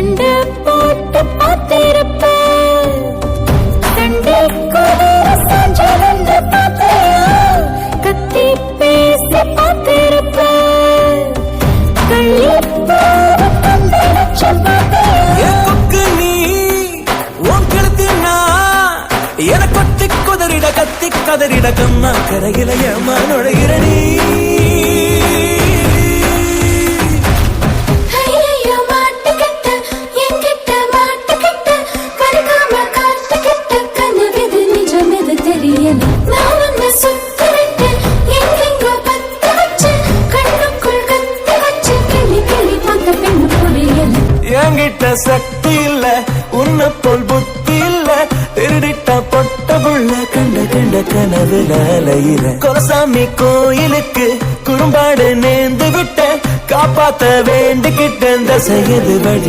சண்டை போட்டு பார்த்திருப்ப, சண்டை குதிர சாஞ்சலந்து பார்த்தையா, கத்தி பேசி பார்த்திருப்ப, கள்ளி போற தந்தை லட்சம் பார்த்தையா. நீ உன் கருத்தினா என கொத்தி குதறிட கத்தி கதறிட கம்மா கரையில ஏமா நுழைகிறடி. என்கிட்ட சக்தி இல்ல உன்ன போல் புத்தி இல்ல, திருடிட்ட பொட்ட புள்ள கண்ட கண்ட கனவுல அலையிற. கொலசாமி கோயிலுக்கு குறும்பாடு நேர்ந்து விட்ட, காப்பாத்த வேண்டிக்கிட்ட தசையது வழி.